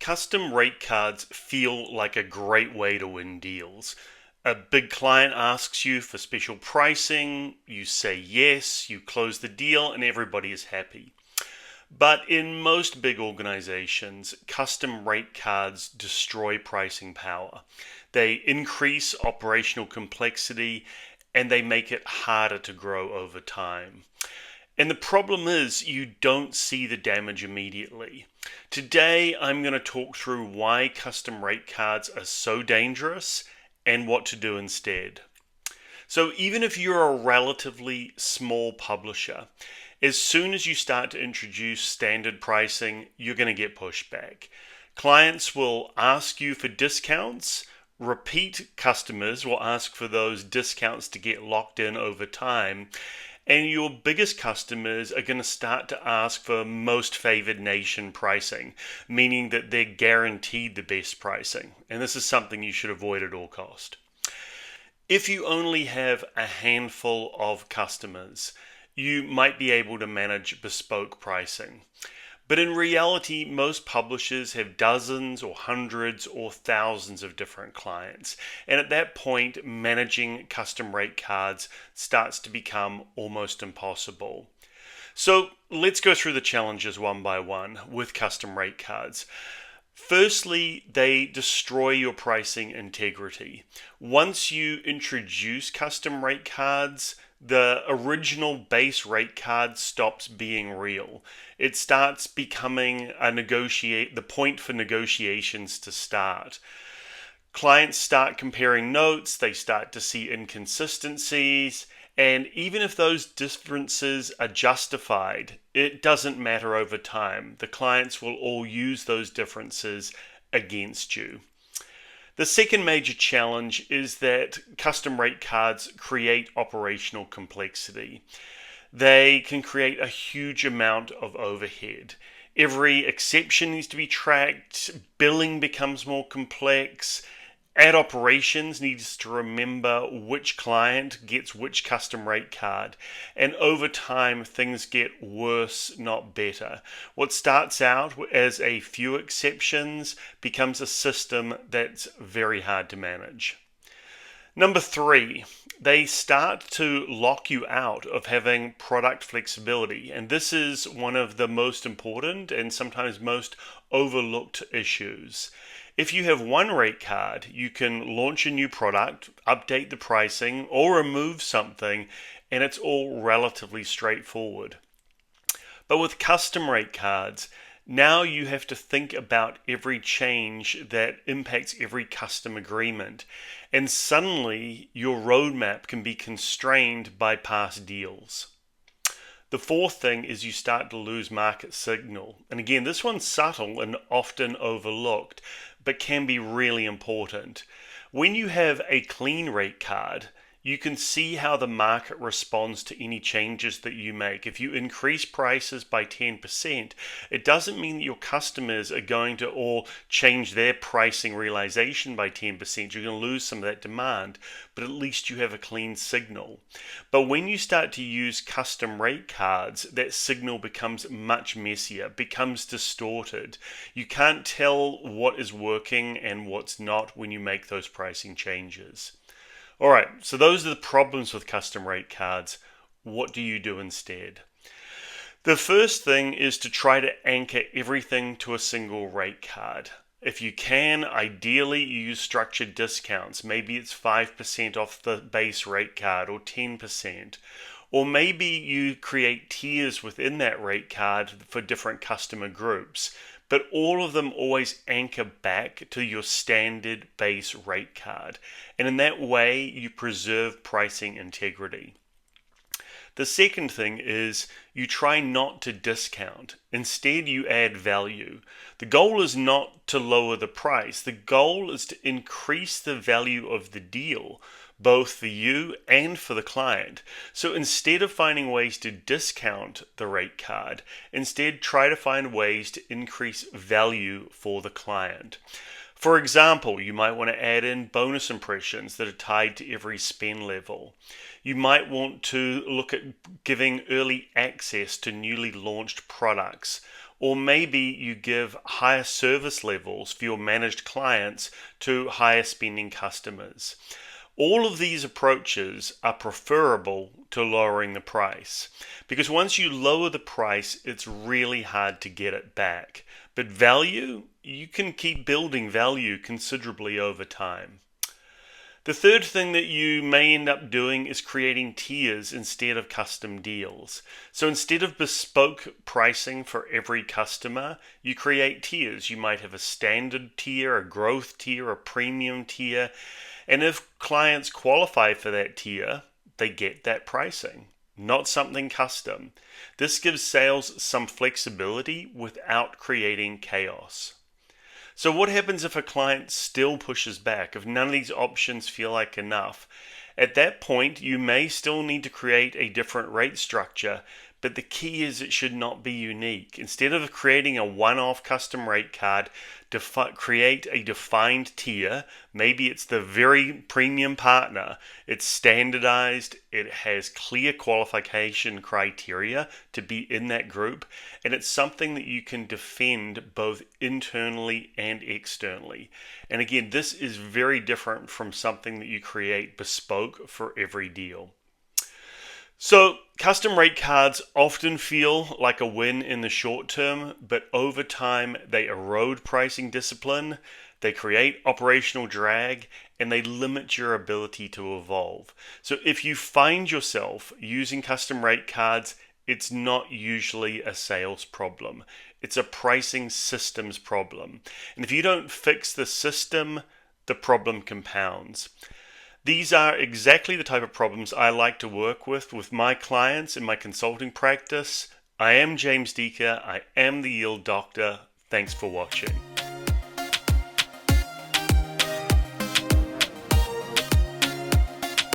Custom rate cards feel like a great way to win deals. A big client asks you for special pricing, you say yes, you close the deal, and everybody is happy. But in most big organizations, custom rate cards destroy pricing power. They increase operational complexity and they make it harder to grow over time. And the problem is you don't see the damage immediately. Today, I'm going to talk through why custom rate cards are so dangerous and what to do instead. So even if you're a relatively small publisher, as soon as you start to introduce standard pricing, you're going to get pushback. Clients will ask you for discounts. Repeat customers will ask for those discounts to get locked in over time. And your biggest customers are going to start to ask for most favored nation pricing, meaning that they're guaranteed the best pricing. And this is something you should avoid at all cost. If you only have a handful of customers, you might be able to manage bespoke pricing. But in reality, most publishers have dozens or hundreds or thousands of different clients. And at that point, managing custom rate cards starts to become almost impossible. So let's go through the challenges one by one with custom rate cards. Firstly, they destroy your pricing integrity. Once you introduce custom rate cards, the original base rate card stops being real. It starts becoming the point for negotiations to start. Clients start comparing notes, they start to see inconsistencies, and even if those differences are justified, it doesn't matter over time. The clients will all use those differences against you. The second major challenge is that custom rate cards create operational complexity. They can create a huge amount of overhead. Every exception needs to be tracked, billing becomes more complex, ad operations needs to remember which client gets which custom rate card, and over time things get worse, not better. What starts out as a few exceptions becomes a system that's very hard to manage. Number 3, they start to lock you out of having product flexibility, and this is one of the most important and sometimes most overlooked issues. If you have one rate card, you can launch a new product, update the pricing, or remove something, and it's all relatively straightforward. But with custom rate cards, now you have to think about every change that impacts every custom agreement. And suddenly, your roadmap can be constrained by past deals. The fourth thing is you start to lose market signal. And again, this one's subtle and often overlooked, but can be really important. When you have a clean rate card, you can see how the market responds to any changes that you make. If you increase prices by 10%, it doesn't mean that your customers are going to all change their pricing realization by 10%. You're going to lose some of that demand, but at least you have a clean signal. But when you start to use custom rate cards, that signal becomes much messier, becomes distorted. You can't tell what is working and what's not when you make those pricing changes. Alright, so those are the problems with custom rate cards. What do you do instead? The first thing is to try to anchor everything to a single rate card. If you can, ideally you use structured discounts. Maybe it's 5% off the base rate card or 10%. Or maybe you create tiers within that rate card for different customer groups. But all of them always anchor back to your standard base rate card. And in that way, you preserve pricing integrity. The second thing is you try not to discount. Instead, you add value. The goal is not to lower the price. The goal is to increase the value of the deal, both for you and for the client. So instead of finding ways to discount the rate card, instead try to find ways to increase value for the client. For example, you might want to add in bonus impressions that are tied to every spend level. You might want to look at giving early access to newly launched products, Or maybe you give higher service levels for your managed clients to higher spending customers. All of these approaches are preferable to lowering the price, because once you lower the price, it's really hard to get it back. But value, you can keep building value considerably over time. The third thing that you may end up doing is creating tiers instead of custom deals. So instead of bespoke pricing for every customer, you create tiers. You might have a standard tier, a growth tier, a premium tier, and if clients qualify for that tier, they get that pricing, not something custom. This gives sales some flexibility without creating chaos. So what happens if a client still pushes back, if none of these options feel like enough? At that point, you may still need to create a different rate structure, but the key is it should not be unique. Instead of creating a one-off custom rate card, create a defined tier. Maybe it's the very premium partner. It's standardized. It has clear qualification criteria to be in that group. And it's something that you can defend both internally and externally. And again, this is very different from something that you create bespoke for every deal. So custom rate cards often feel like a win in the short term, but over time they erode pricing discipline, they create operational drag, and they limit your ability to evolve. So if you find yourself using custom rate cards, it's not usually a sales problem. It's a pricing systems problem. And if you don't fix the system, the problem compounds. These are exactly the type of problems I like to work with my clients in my consulting practice. I am James Deaker. I am the Yield Doctor. Thanks for watching.